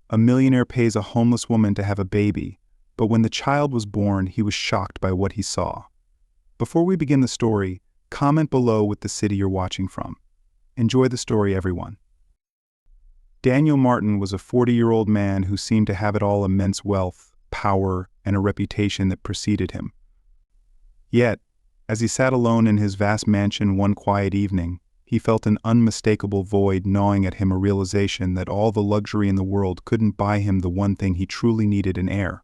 A millionaire pays a homeless woman to have a baby, but when the child was born, he was shocked by what he saw. Before we begin the story, comment below with the city you're watching from. Enjoy the story, everyone. Daniel Martin was a 40-year-old man who seemed to have it all: immense wealth, power, and a reputation that preceded him. Yet, as he sat alone in his vast mansion one quiet evening, he felt an unmistakable void gnawing at him, a realization that all the luxury in the world couldn't buy him the one thing he truly needed: an heir.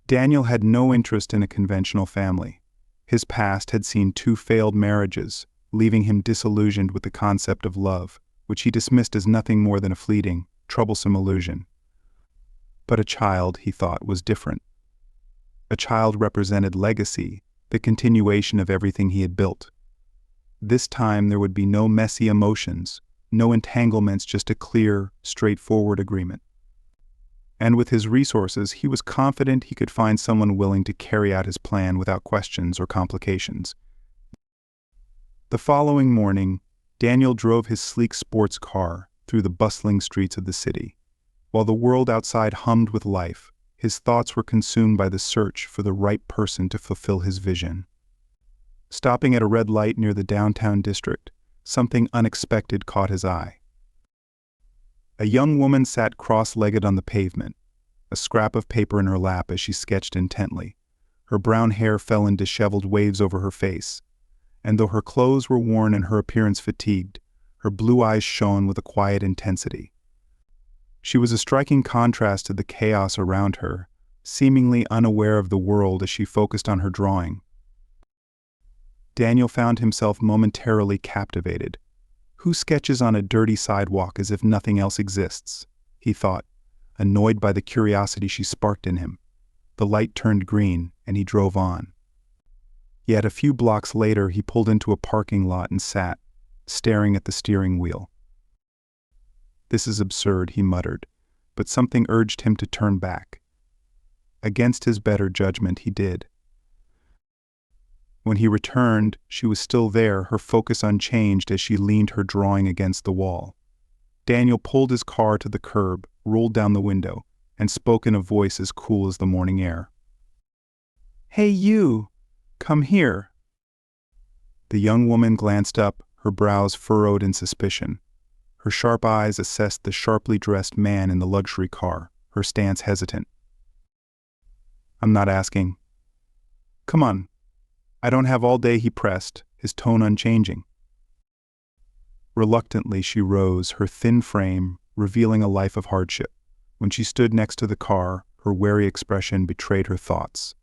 Daniel had no interest in a conventional family. His past had seen 2 failed marriages, leaving him disillusioned with the concept of love, which he dismissed as nothing more than a fleeting, troublesome illusion. But a child, he thought, was different. A child represented legacy, the continuation of everything he had built. This time there would be no messy emotions, no entanglements, just a clear, straightforward agreement. And with his resources, he was confident he could find someone willing to carry out his plan without questions or complications. The following morning, Daniel drove his sleek sports car through the bustling streets of the city. While the world outside hummed with life, his thoughts were consumed by the search for the right person to fulfill his vision. Stopping at a red light near the downtown district, something unexpected caught his eye. A young woman sat cross-legged on the pavement, a scrap of paper in her lap as she sketched intently. Her brown hair fell in disheveled waves over her face, and though her clothes were worn and her appearance fatigued, her blue eyes shone with a quiet intensity. She was a striking contrast to the chaos around her, seemingly unaware of the world as she focused on her drawing. Daniel found himself momentarily captivated. Who sketches on a dirty sidewalk as if nothing else exists? He thought, annoyed by the curiosity she sparked in him. The light turned green, and he drove on. Yet a few blocks later he pulled into a parking lot and sat, staring at the steering wheel. "This is absurd," he muttered, but something urged him to turn back. Against his better judgment, he did. When he returned, she was still there, her focus unchanged as she leaned her drawing against the wall. Daniel pulled his car to the curb, rolled down the window, and spoke in a voice as cool as the morning air. "Hey you, come here." The young woman glanced up, her brows furrowed in suspicion. Her sharp eyes assessed the sharply dressed man in the luxury car, her stance hesitant. "I'm not asking." "Come on. I don't have all day," he pressed, his tone unchanging. Reluctantly she rose, her thin frame revealing a life of hardship. When she stood next to the car, her wary expression betrayed her thoughts.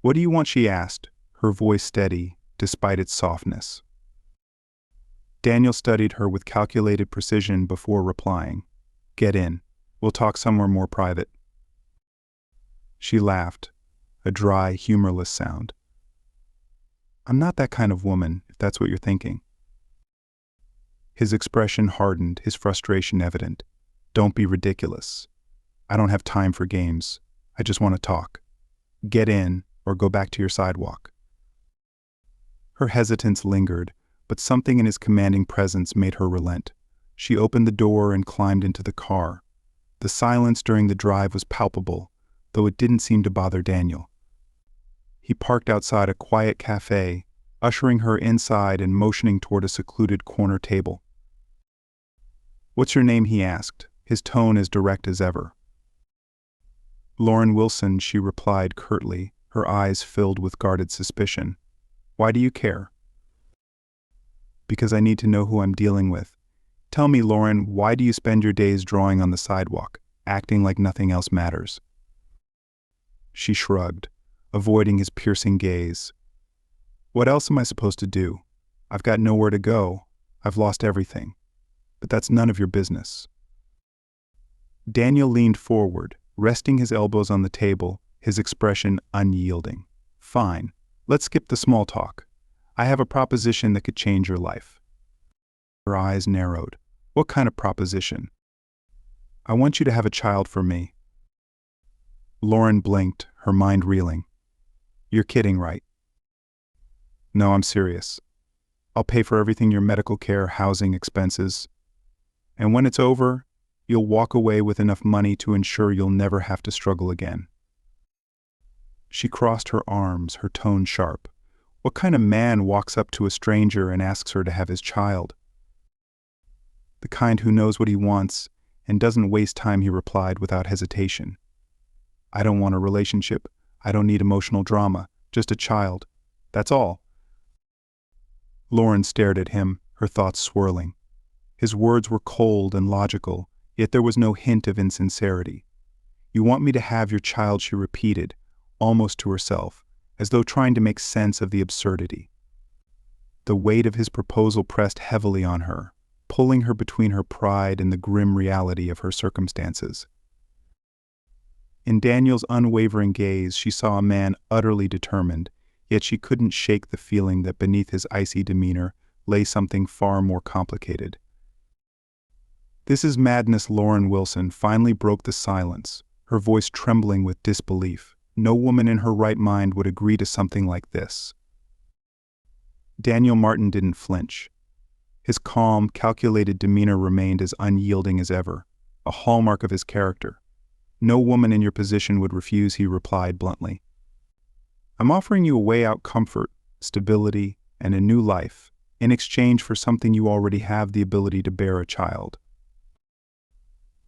"What do you want?" she asked, her voice steady, despite its softness. Daniel studied her with calculated precision before replying. "Get in. We'll talk somewhere more private." She laughed, a dry, humorless sound. "I'm not that kind of woman, if that's what you're thinking." His expression hardened, his frustration evident. "Don't be ridiculous. I don't have time for games. I just want to talk. Get in, or go back to your sidewalk." Her hesitance lingered, but something in his commanding presence made her relent. She opened the door and climbed into the car. The silence during the drive was palpable, though it didn't seem to bother Daniel. He parked outside a quiet cafe, ushering her inside and motioning toward a secluded corner table. "What's your name?" he asked, his tone as direct as ever. "Lauren Wilson," she replied curtly, her eyes filled with guarded suspicion. "Why do you care?" "Because I need to know who I'm dealing with. Tell me, Lauren, why do you spend your days drawing on the sidewalk, acting like nothing else matters?" She shrugged, avoiding his piercing gaze. "What else am I supposed to do? I've got nowhere to go. I've lost everything. But that's none of your business." Daniel leaned forward, resting his elbows on the table, his expression unyielding. "Fine. Let's skip the small talk. I have a proposition that could change your life." Her eyes narrowed. "What kind of proposition?" "I want you to have a child for me." Lauren blinked, her mind reeling. "You're kidding, right?" "No, I'm serious. I'll pay for everything: your medical care, housing, expenses. And when it's over, You'll walk away with enough money to ensure you'll never have to struggle again." She crossed her arms, her tone sharp. What kind of man walks up to a stranger and asks her to have his child? "The kind who knows what he wants and doesn't waste time," he replied without hesitation. "I don't want a relationship. I don't need emotional drama. Just a child. That's all." Lauren stared at him, her thoughts swirling. His words were cold and logical, yet there was no hint of insincerity. "You want me to have your child," she repeated, almost to herself, as though trying to make sense of the absurdity. The weight of his proposal pressed heavily on her, pulling her between her pride and the grim reality of her circumstances. In Daniel's unwavering gaze, she saw a man utterly determined, yet she couldn't shake the feeling that beneath his icy demeanor lay something far more complicated. "This is madness," Lauren Wilson finally broke the silence, her voice trembling with disbelief. No woman in her right mind would agree to something like this. Daniel Martin didn't flinch. His calm, calculated demeanor remained as unyielding as ever, a hallmark of his character. "No woman in your position would refuse," he replied bluntly. "I'm offering you a way out: comfort, stability, and a new life, in exchange for something you already have: the ability to bear a child."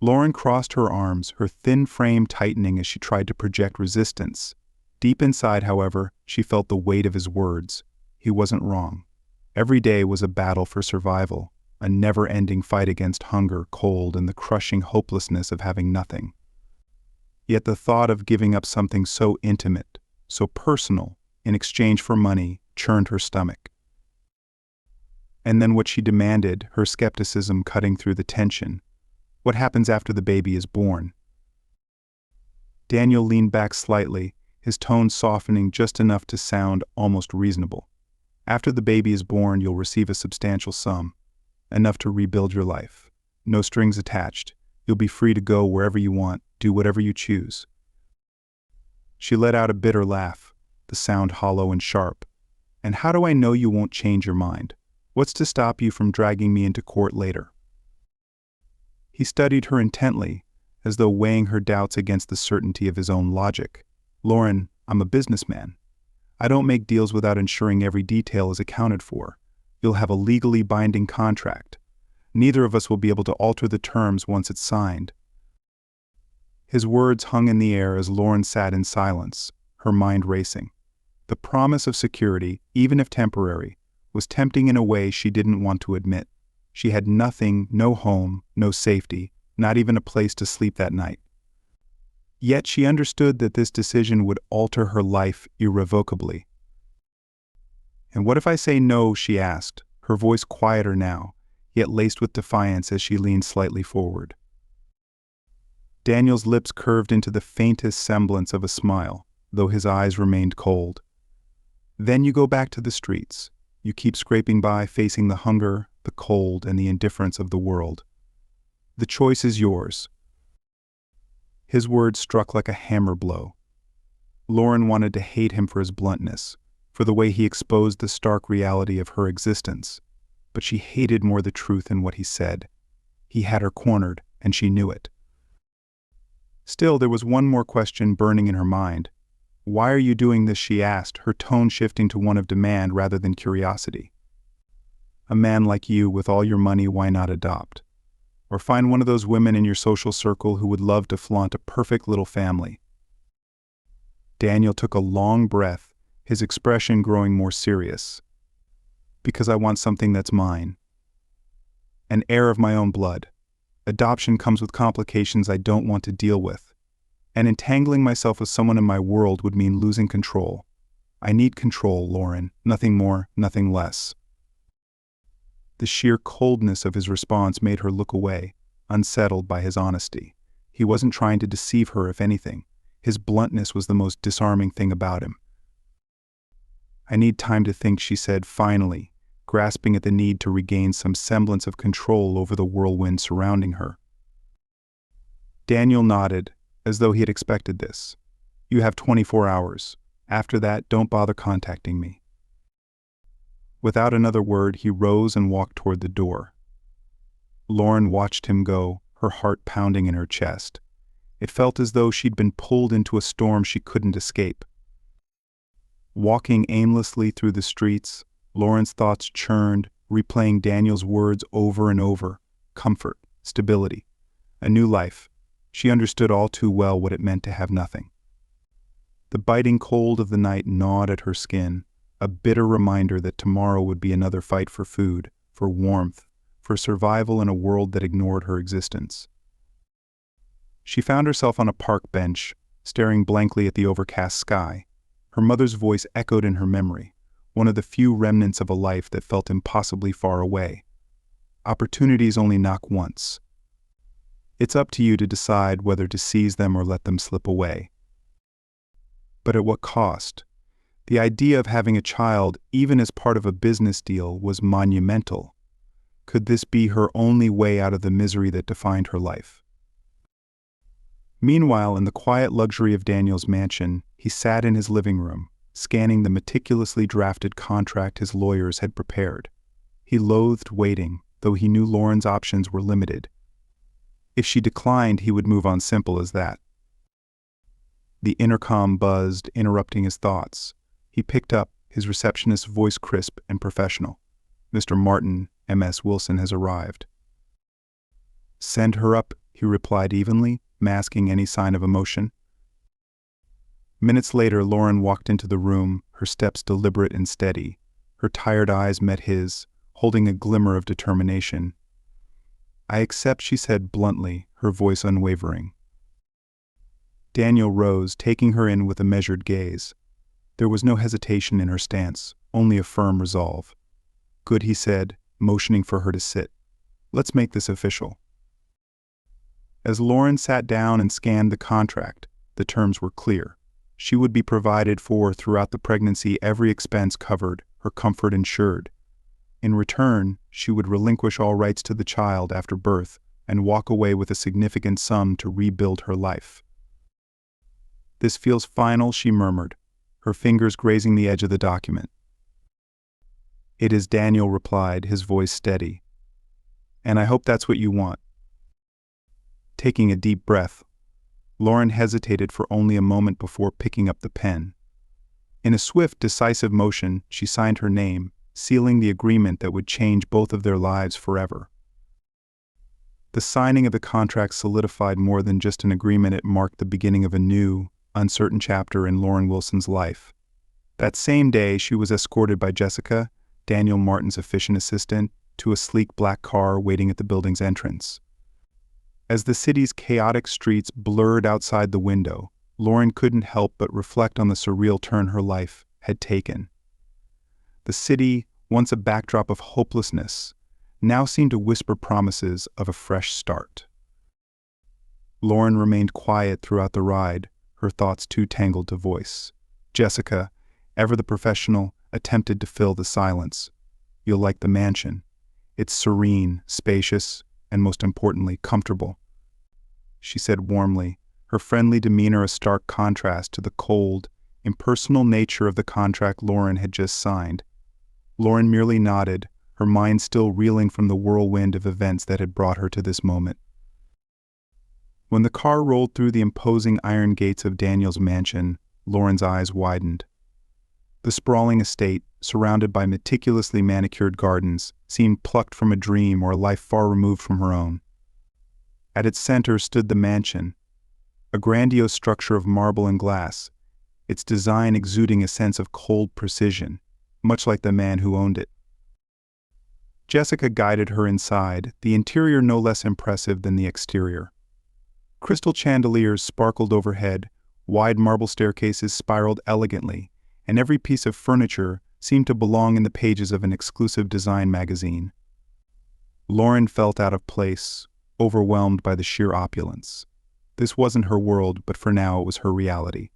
Lauren crossed her arms, her thin frame tightening as she tried to project resistance. Deep inside, however, she felt the weight of his words. He wasn't wrong. Every day was a battle for survival, a never-ending fight against hunger, cold, and the crushing hopelessness of having nothing. Yet the thought of giving up something so intimate, so personal, in exchange for money, churned her stomach. And then what she demanded, her skepticism cutting through the tension. What happens after the baby is born? Daniel leaned back slightly, his tone softening just enough to sound almost reasonable. "After the baby is born, you'll receive a substantial sum, enough to rebuild your life. No strings attached. You'll be free to go wherever you want, do whatever you choose." She let out a bitter laugh, the sound hollow and sharp. "And how do I know you won't change your mind? What's to stop you from dragging me into court later?" He studied her intently, as though weighing her doubts against the certainty of his own logic. "Lauren, I'm a businessman. I don't make deals without ensuring every detail is accounted for. You'll have a legally binding contract. Neither of us will be able to alter the terms once it's signed." His words hung in the air as Lauren sat in silence, her mind racing. The promise of security, even if temporary, was tempting in a way she didn't want to admit. She had nothing, no home, no safety, not even a place to sleep that night. Yet she understood that this decision would alter her life irrevocably. "And what if I say no?" she asked, her voice quieter now, yet laced with defiance as she leaned slightly forward. Daniel's lips curved into the faintest semblance of a smile, though his eyes remained cold. "Then you go back to the streets. You keep scraping by, facing the hunger, the cold, and the indifference of the world. The choice is yours." His words struck like a hammer blow. Lauren wanted to hate him for his bluntness, for the way he exposed the stark reality of her existence, but she hated more the truth in what he said. He had her cornered, and she knew it. Still, there was one more question burning in her mind. "Why are you doing this?" she asked, her tone shifting to one of demand rather than curiosity. "A man like you, with all your money, why not adopt? Or find one of those women in your social circle who would love to flaunt a perfect little family." Daniel took a long breath, his expression growing more serious. "Because I want something that's mine. An heir of my own blood. Adoption comes with complications I don't want to deal with. And entangling myself with someone in my world would mean losing control. I need control, Lauren, nothing more, nothing less." The sheer coldness of his response made her look away, unsettled by his honesty. He wasn't trying to deceive her, if anything. His bluntness was the most disarming thing about him. "I need time to think," she said finally, grasping at the need to regain some semblance of control over the whirlwind surrounding her. Daniel nodded, as though he had expected this. "You have 24 hours. After that, don't bother contacting me." Without another word, he rose and walked toward the door. Lauren watched him go, her heart pounding in her chest. It felt as though she'd been pulled into a storm she couldn't escape. Walking aimlessly through the streets, Lauren's thoughts churned, replaying Daniel's words over and over. Comfort, stability, a new life. She understood all too well what it meant to have nothing. The biting cold of the night gnawed at her skin, a bitter reminder that tomorrow would be another fight for food, for warmth, for survival in a world that ignored her existence. She found herself on a park bench, staring blankly at the overcast sky. Her mother's voice echoed in her memory, one of the few remnants of a life that felt impossibly far away. Opportunities only knock once. It's up to you to decide whether to seize them or let them slip away. But at what cost? The idea of having a child, even as part of a business deal, was monumental. Could this be her only way out of the misery that defined her life? Meanwhile, in the quiet luxury of Daniel's mansion, he sat in his living room, scanning the meticulously drafted contract his lawyers had prepared. He loathed waiting, though he knew Lauren's options were limited. If she declined, he would move on, simple as that. The intercom buzzed, interrupting his thoughts. He picked up, his receptionist's voice crisp and professional. "Mr. Martin, M.S. Wilson has arrived." "Send her up," he replied evenly, masking any sign of emotion. Minutes later, Lauren walked into the room, her steps deliberate and steady. Her tired eyes met his, holding a glimmer of determination. "I accept," she said bluntly, her voice unwavering. Daniel rose, taking her in with a measured gaze. There was no hesitation in her stance, only a firm resolve. "Good," he said, motioning for her to sit. "Let's make this official." As Lauren sat down and scanned the contract, the terms were clear. She would be provided for throughout the pregnancy, every expense covered, her comfort ensured. In return, she would relinquish all rights to the child after birth and walk away with a significant sum to rebuild her life. "This feels final," she murmured, her fingers grazing the edge of the document. "It is," Daniel replied, his voice steady. "And I hope that's what you want." Taking a deep breath, Lauren hesitated for only a moment before picking up the pen. In a swift, decisive motion, she signed her name, sealing the agreement that would change both of their lives forever. The signing of the contract solidified more than just an agreement. It marked the beginning of a new, uncertain chapter in Lauren Wilson's life. That same day, she was escorted by Jessica, Daniel Martin's efficient assistant, to a sleek black car waiting at the building's entrance. As the city's chaotic streets blurred outside the window, Lauren couldn't help but reflect on the surreal turn her life had taken. The city, once a backdrop of hopelessness, now seemed to whisper promises of a fresh start. Lauren remained quiet throughout the ride, her thoughts too tangled to voice. Jessica, ever the professional, attempted to fill the silence. "You'll like the mansion. It's serene, spacious, and most importantly, comfortable," she said warmly, her friendly demeanor a stark contrast to the cold, impersonal nature of the contract Lauren had just signed. Lauren merely nodded, her mind still reeling from the whirlwind of events that had brought her to this moment. When the car rolled through the imposing iron gates of Daniel's mansion, Lauren's eyes widened. The sprawling estate, surrounded by meticulously manicured gardens, seemed plucked from a dream or a life far removed from her own. At its center stood the mansion, a grandiose structure of marble and glass, its design exuding a sense of cold precision, much like the man who owned it. Jessica guided her inside, the interior no less impressive than the exterior. Crystal chandeliers sparkled overhead, wide marble staircases spiraled elegantly, and every piece of furniture seemed to belong in the pages of an exclusive design magazine. Lauren felt out of place, overwhelmed by the sheer opulence. This wasn't her world, but for now it was her reality.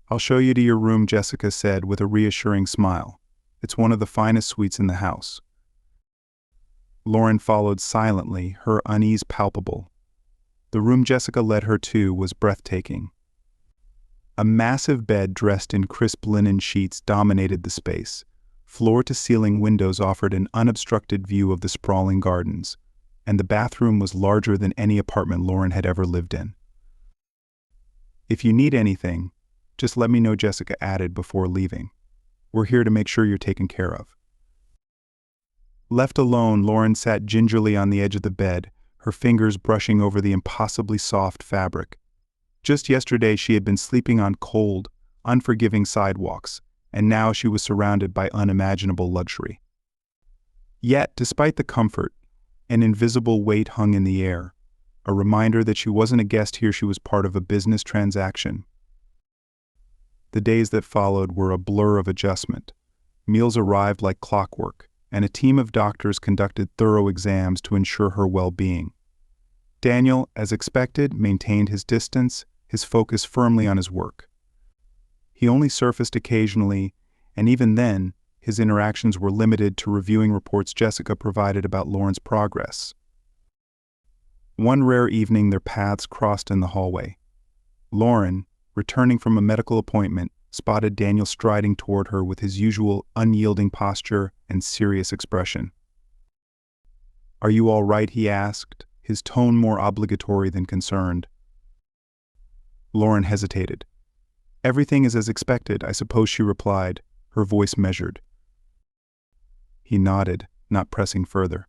"I'll show you to your room," Jessica said with a reassuring smile. "It's one of the finest suites in the house." Lauren followed silently, her unease palpable. The room Jessica led her to was breathtaking. A massive bed dressed in crisp linen sheets dominated the space. Floor-to-ceiling windows offered an unobstructed view of the sprawling gardens. and the bathroom was larger than any apartment Lauren had ever lived in. "If you need anything, just let me know," Jessica added before leaving. "We're here to make sure you're taken care of." Left alone, Lauren sat gingerly on the edge of the bed, her fingers brushing over the impossibly soft fabric. Just yesterday she had been sleeping on cold, unforgiving sidewalks, and now she was surrounded by unimaginable luxury. Yet, despite the comfort, an invisible weight hung in the air, a reminder that she wasn't a guest here, she was part of a business transaction. The days that followed were a blur of adjustment. Meals arrived like clockwork, and a team of doctors conducted thorough exams to ensure her well-being. Daniel, as expected, maintained his distance, his focus firmly on his work. He only surfaced occasionally, and even then, his interactions were limited to reviewing reports Jessica provided about Lauren's progress. One rare evening, their paths crossed in the hallway. Lauren, returning from a medical appointment, spotted Daniel striding toward her with his usual unyielding posture and serious expression. "Are you all right?" he asked, his tone more obligatory than concerned. Lauren hesitated. "Everything is as expected, I suppose," she replied, her voice measured. He nodded, not pressing further.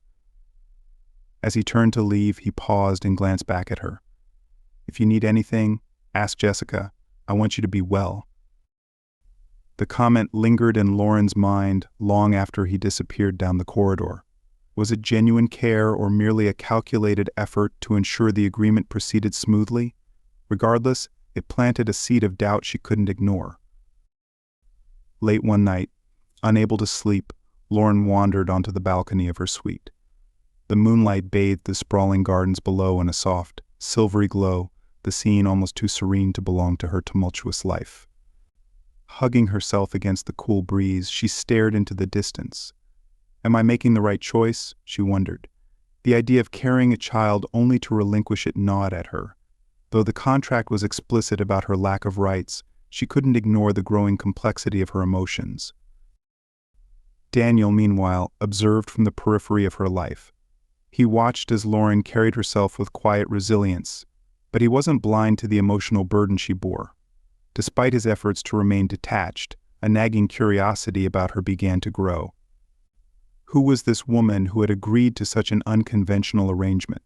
As he turned to leave, he paused and glanced back at her. "If you need anything, ask Jessica. I want you to be well." The comment lingered in Lauren's mind long after he disappeared down the corridor. Was it genuine care or merely a calculated effort to ensure the agreement proceeded smoothly? Regardless, it planted a seed of doubt she couldn't ignore. Late one night, unable to sleep, Lauren wandered onto the balcony of her suite. The moonlight bathed the sprawling gardens below in a soft, silvery glow, the scene almost too serene to belong to her tumultuous life. Hugging herself against the cool breeze, she stared into the distance. Am I making the right choice? She wondered. The idea of carrying a child only to relinquish it gnawed at her. Though the contract was explicit about her lack of rights, she couldn't ignore the growing complexity of her emotions. Daniel, meanwhile, observed from the periphery of her life. He watched as Lauren carried herself with quiet resilience, but he wasn't blind to the emotional burden she bore. Despite his efforts to remain detached, a nagging curiosity about her began to grow. Who was this woman who had agreed to such an unconventional arrangement?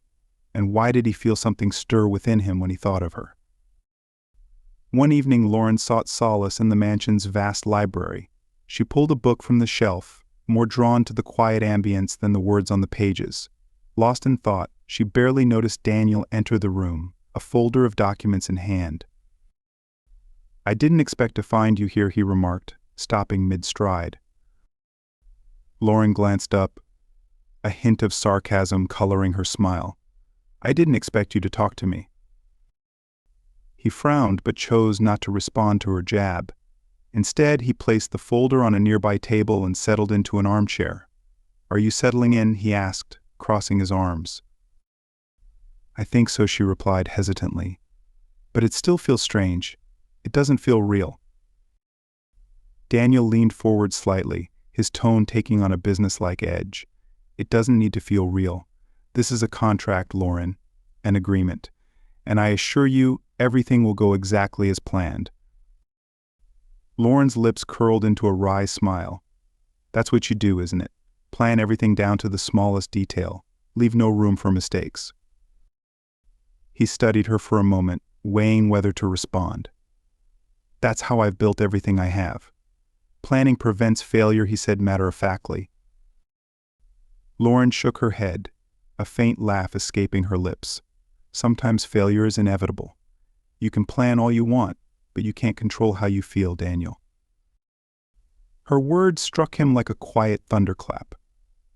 And why did he feel something stir within him when he thought of her? One evening, Lauren sought solace in the mansion's vast library. She pulled a book from the shelf, more drawn to the quiet ambience than the words on the pages. Lost in thought, she barely noticed Daniel enter the room, a folder of documents in hand. "I didn't expect to find you here," he remarked, stopping mid-stride. Lauren glanced up, a hint of sarcasm coloring her smile. "I didn't expect you to talk to me." He frowned but chose not to respond to her jab. Instead, he placed the folder on a nearby table and settled into an armchair. "Are you settling in?" he asked, crossing his arms. "I think so," she replied hesitantly. "But it still feels strange. It doesn't feel real." Daniel leaned forward slightly, his tone taking on a businesslike edge. "It doesn't need to feel real. This is a contract, Lauren, an agreement. And I assure you, everything will go exactly as planned." Lauren's lips curled into a wry smile. "That's what you do, isn't it? Plan everything down to the smallest detail. Leave no room for mistakes." He studied her for a moment, weighing whether to respond. "That's how I've built everything I have. Planning prevents failure," he said matter-of-factly. Lauren shook her head, a faint laugh escaping her lips. "Sometimes failure is inevitable. You can plan all you want, but you can't control how you feel, Daniel." Her words struck him like a quiet thunderclap.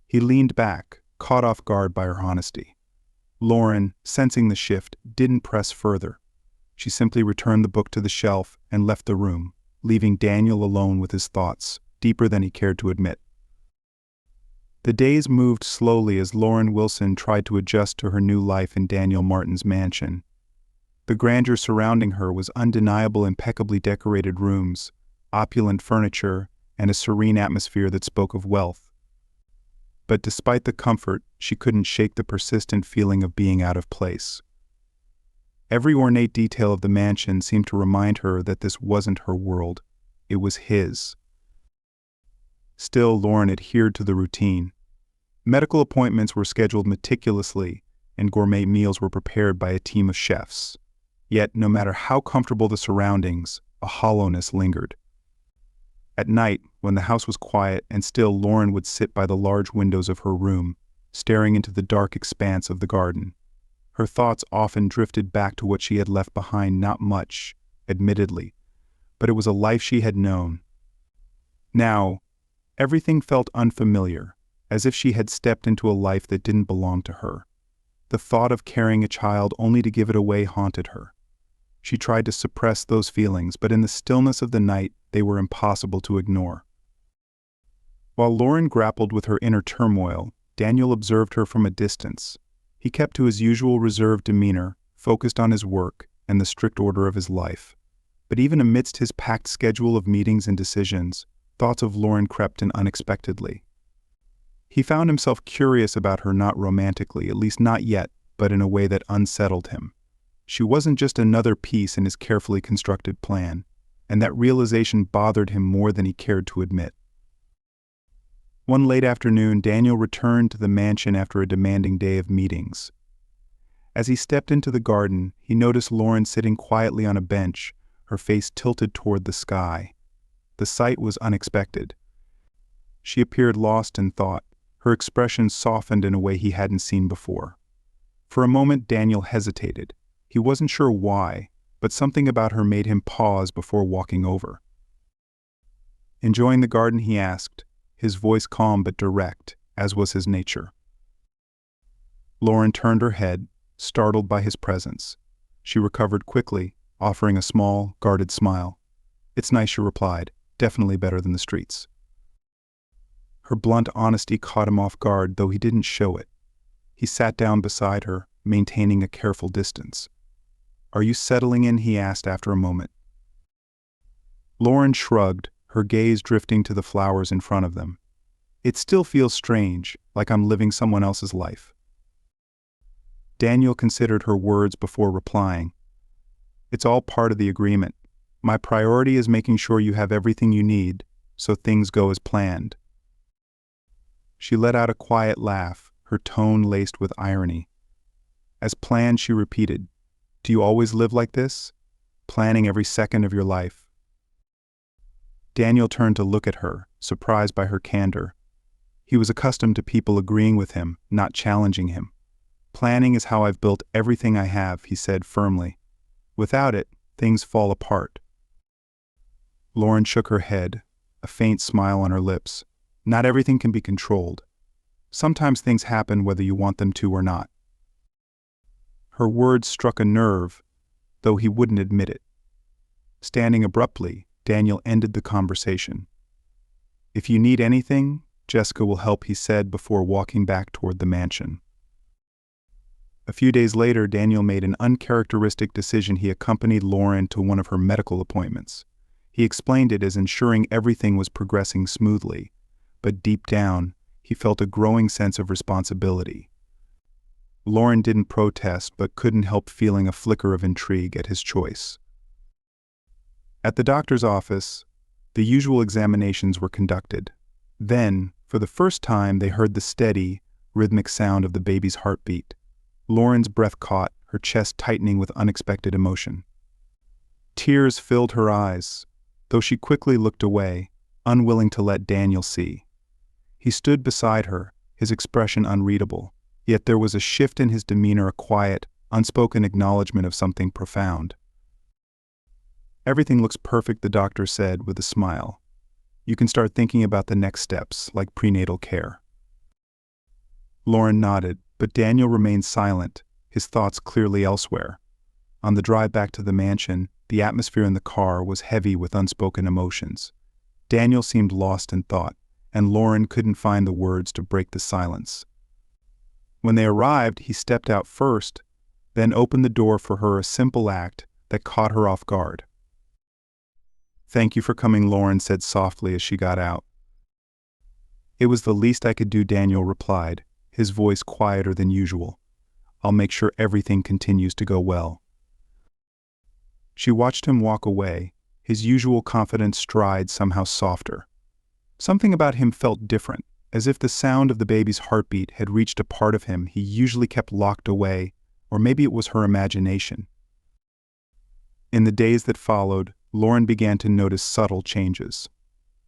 He leaned back, caught off guard by her honesty. Lauren, sensing the shift, didn't press further. She simply returned the book to the shelf and left the room, leaving Daniel alone with his thoughts, deeper than he cared to admit. The days moved slowly as Lauren Wilson tried to adjust to her new life in Daniel Martin's mansion. The grandeur surrounding her was undeniable: impeccably decorated rooms, opulent furniture, and a serene atmosphere that spoke of wealth. But despite the comfort, she couldn't shake the persistent feeling of being out of place. Every ornate detail of the mansion seemed to remind her that this wasn't her world, it was his. Still, Lauren adhered to the routine. Medical appointments were scheduled meticulously, and gourmet meals were prepared by a team of chefs. Yet, no matter how comfortable the surroundings, a hollowness lingered. At night, when the house was quiet and still, Lauren would sit by the large windows of her room, staring into the dark expanse of the garden. Her thoughts often drifted back to what she had left behind. Not much, admittedly, but it was a life she had known. Now, everything felt unfamiliar, as if she had stepped into a life that didn't belong to her. The thought of carrying a child only to give it away haunted her. She tried to suppress those feelings, but in the stillness of the night, they were impossible to ignore. While Lauren grappled with her inner turmoil, Daniel observed her from a distance. He kept to his usual reserved demeanor, focused on his work and the strict order of his life. But even amidst his packed schedule of meetings and decisions, thoughts of Lauren crept in unexpectedly. He found himself curious about her, not romantically, at least not yet, but in a way that unsettled him. She wasn't just another piece in his carefully constructed plan, and that realization bothered him more than he cared to admit. One late afternoon, Daniel returned to the mansion after a demanding day of meetings. As he stepped into the garden, he noticed Lauren sitting quietly on a bench, her face tilted toward the sky. The sight was unexpected. She appeared lost in thought, her expression softened in a way he hadn't seen before. For a moment, Daniel hesitated. He wasn't sure why, but something about her made him pause before walking over. "Enjoying the garden?" he asked, his voice calm but direct, as was his nature. Lauren turned her head, startled by his presence. She recovered quickly, offering a small, guarded smile. "It's nice," she replied, "definitely better than the streets." Her blunt honesty caught him off guard, though he didn't show it. He sat down beside her, maintaining a careful distance. "Are you settling in?" he asked after a moment. Lauren shrugged, her gaze drifting to the flowers in front of them. "It still feels strange, like I'm living someone else's life." Daniel considered her words before replying. "It's all part of the agreement. My priority is making sure you have everything you need, so things go as planned." She let out a quiet laugh, her tone laced with irony. "As planned," she repeated. "Do you always live like this? Planning every second of your life?" Daniel turned to look at her, surprised by her candor. He was accustomed to people agreeing with him, not challenging him. "Planning is how I've built everything I have," he said firmly. "Without it, things fall apart." Lauren shook her head, a faint smile on her lips. "Not everything can be controlled. Sometimes things happen whether you want them to or not." Her words struck a nerve, though he wouldn't admit it. Standing abruptly, Daniel ended the conversation. "If you need anything, Jessica will help," he said before walking back toward the mansion. A few days later, Daniel made an uncharacteristic decision. He accompanied Lauren to one of her medical appointments. He explained it as ensuring everything was progressing smoothly, but deep down, he felt a growing sense of responsibility. Lauren didn't protest, but couldn't help feeling a flicker of intrigue at his choice. At the doctor's office, the usual examinations were conducted. Then, for the first time, they heard the steady, rhythmic sound of the baby's heartbeat. Lauren's breath caught, her chest tightening with unexpected emotion. Tears filled her eyes, though she quickly looked away, unwilling to let Daniel see. He stood beside her, his expression unreadable, yet there was a shift in his demeanor, a quiet, unspoken acknowledgement of something profound. "Everything looks perfect," the doctor said with a smile. "You can start thinking about the next steps, like prenatal care." Lauren nodded, but Daniel remained silent, his thoughts clearly elsewhere. On the drive back to the mansion, the atmosphere in the car was heavy with unspoken emotions. Daniel seemed lost in thought, and Lauren couldn't find the words to break the silence. When they arrived, he stepped out first, then opened the door for her, a simple act that caught her off guard. "Thank you for coming," Lauren said softly as she got out. It was the least I could do, Daniel replied, his voice quieter than usual. I'll make sure everything continues to go well. She watched him walk away, his usual confident stride somehow softer. Something about him felt different, as if the sound of the baby's heartbeat had reached a part of him he usually kept locked away, or maybe it was her imagination. In the days that followed, Lauren began to notice subtle changes.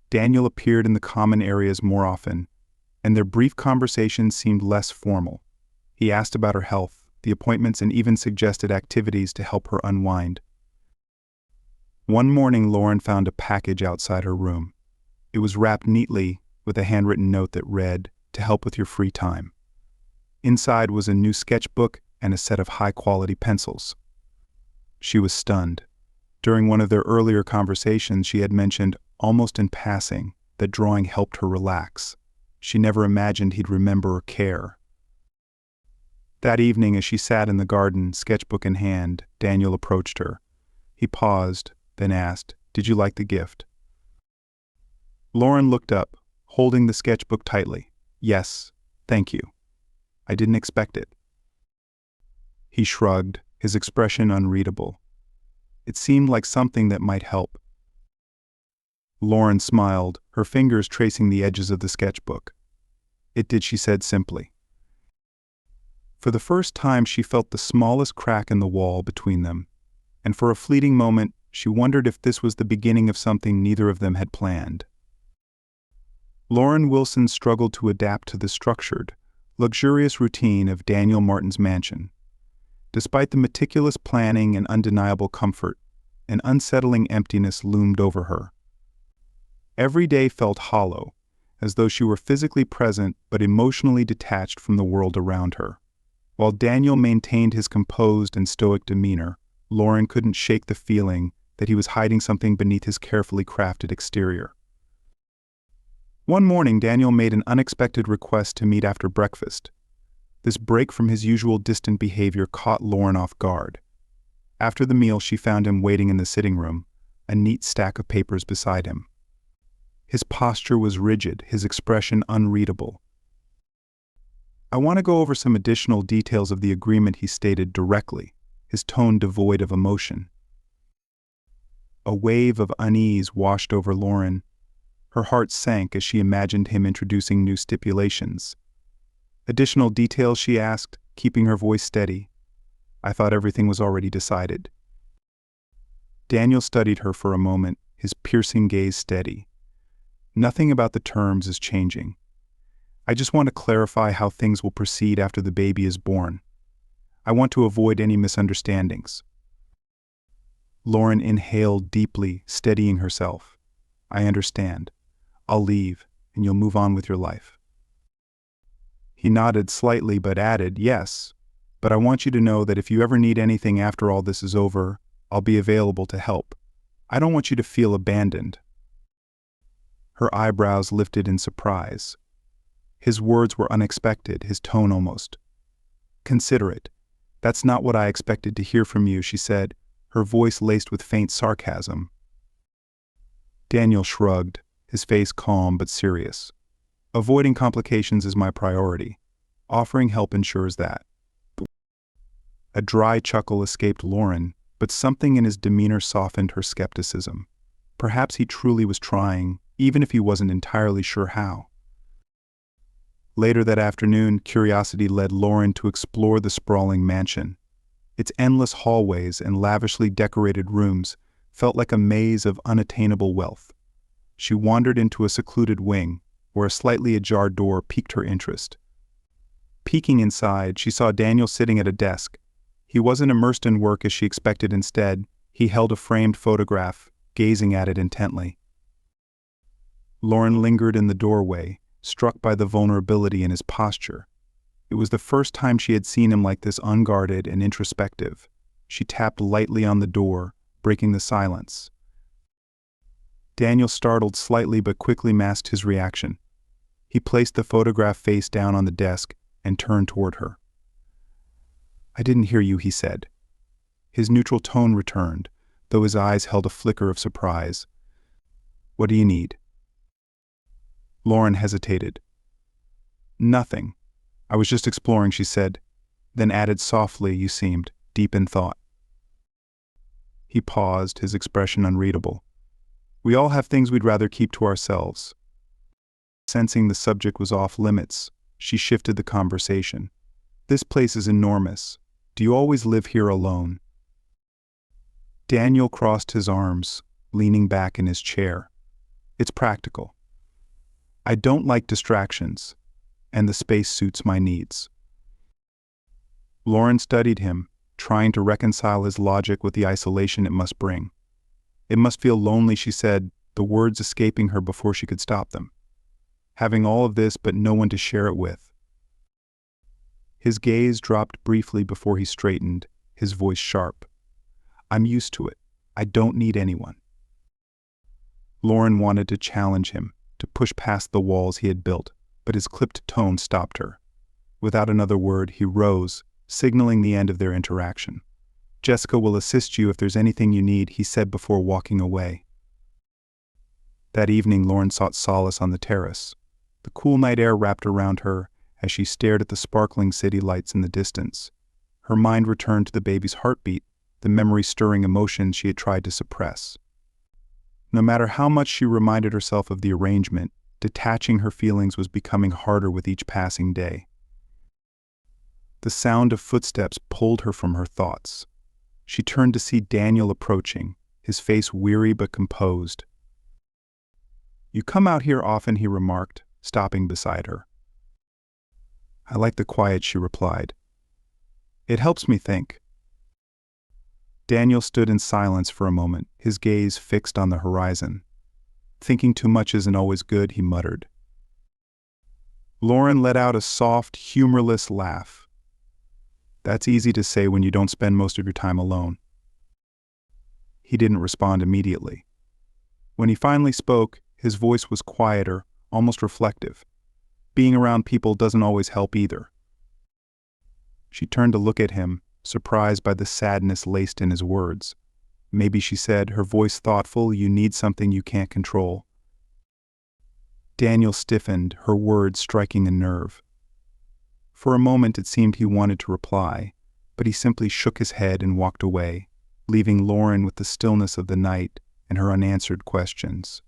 Daniel appeared in the common areas more often, and their brief conversations seemed less formal. He asked about her health, the appointments, and even suggested activities to help her unwind. One morning, Lauren found a package outside her room. It was wrapped neatly with a handwritten note that read, "To help with your free time." Inside was a new sketchbook and a set of high-quality pencils. She was stunned. During one of their earlier conversations, she had mentioned, almost in passing, that drawing helped her relax. She never imagined he'd remember or care. That evening, as she sat in the garden, sketchbook in hand, Daniel approached her. He paused, then asked, "Did you like the gift?" Lauren looked up, holding the sketchbook tightly. "Yes, thank you. I didn't expect it." He shrugged, his expression unreadable. It seemed like something that might help. Lauren smiled, her fingers tracing the edges of the sketchbook. "It did," she said simply. For the first time, she felt the smallest crack in the wall between them, and for a fleeting moment, she wondered if this was the beginning of something neither of them had planned. Lauren Wilson struggled to adapt to the structured, luxurious routine of Daniel Martin's mansion. Despite the meticulous planning and undeniable comfort, an unsettling emptiness loomed over her. Every day felt hollow, as though she were physically present but emotionally detached from the world around her. While Daniel maintained his composed and stoic demeanor, Lauren couldn't shake the feeling that he was hiding something beneath his carefully crafted exterior. One morning, Daniel made an unexpected request to meet after breakfast. This break from his usual distant behavior caught Lauren off guard. After the meal, she found him waiting in the sitting room, a neat stack of papers beside him. His posture was rigid, his expression unreadable. "I want to go over some additional details of the agreement," he stated directly, his tone devoid of emotion. A wave of unease washed over Lauren. Her heart sank as she imagined him introducing new stipulations. "Additional details?" she asked, keeping her voice steady. "I thought everything was already decided." Daniel studied her for a moment, his piercing gaze steady. "Nothing about the terms is changing. I just want to clarify how things will proceed after the baby is born. I want to avoid any misunderstandings." Lauren inhaled deeply, steadying herself. "I understand. I'll leave, and you'll move on with your life." He nodded slightly but added, "Yes, but I want you to know that if you ever need anything after all this is over, I'll be available to help. I don't want you to feel abandoned." Her eyebrows lifted in surprise. His words were unexpected, his tone almost considerate. "That's not what I expected to hear from you," she said, her voice laced with faint sarcasm. Daniel shrugged, his face calm but serious. "Avoiding complications is my priority. Offering help ensures that." A dry chuckle escaped Lauren, but something in his demeanor softened her skepticism. Perhaps he truly was trying, even if he wasn't entirely sure how. Later that afternoon, curiosity led Lauren to explore the sprawling mansion. Its endless hallways and lavishly decorated rooms felt like a maze of unattainable wealth. She wandered into a secluded wing, where a slightly ajar door piqued her interest. Peeking inside, she saw Daniel sitting at a desk. He wasn't immersed in work as she expected. Instead, he held a framed photograph, gazing at it intently. Lauren lingered in the doorway, struck by the vulnerability in his posture. It was the first time she had seen him like this, unguarded and introspective. She tapped lightly on the door, breaking the silence. Daniel startled slightly but quickly masked his reaction. He placed the photograph face down on the desk and turned toward her. "I didn't hear you," he said. His neutral tone returned, though his eyes held a flicker of surprise. "What do you need?" Lauren hesitated. Nothing. I was just exploring, she said, then added softly, you seemed deep in thought. He paused, his expression unreadable. We all have things we'd rather keep to ourselves. Sensing the subject was off limits, she shifted the conversation. This place is enormous. Do you always live here alone? Daniel crossed his arms, leaning back in his chair. It's practical. I don't like distractions, and the space suits my needs. Lauren studied him, trying to reconcile his logic with the isolation it must bring. It must feel lonely, she said, the words escaping her before she could stop them. Having all of this but no one to share it with. His gaze dropped briefly before he straightened, his voice sharp. I'm used to it. I don't need anyone. Lauren wanted to challenge him, to push past the walls he had built, but his clipped tone stopped her. Without another word, he rose, signaling the end of their interaction. Jessica will assist you if there's anything you need, he said before walking away. That evening, Lauren sought solace on the terrace. The cool night air wrapped around her as she stared at the sparkling city lights in the distance. Her mind returned to the baby's heartbeat, the memory-stirring emotions she had tried to suppress. No matter how much she reminded herself of the arrangement, detaching her feelings was becoming harder with each passing day. The sound of footsteps pulled her from her thoughts. She turned to see Daniel approaching, his face weary but composed. You come out here often, he remarked, stopping beside her. I like the quiet, she replied. It helps me think. Daniel stood in silence for a moment, his gaze fixed on the horizon. Thinking too much isn't always good, he muttered. Lauren let out a soft, humorless laugh. That's easy to say when you don't spend most of your time alone. He didn't respond immediately. When he finally spoke, his voice was quieter, almost reflective. Being around people doesn't always help either. She turned to look at him, surprised by the sadness laced in his words. Maybe, she said, her voice thoughtful, you need something you can't control. Daniel stiffened, her words striking a nerve. For a moment it seemed he wanted to reply, but he simply shook his head and walked away, leaving Lauren with the stillness of the night and her unanswered questions.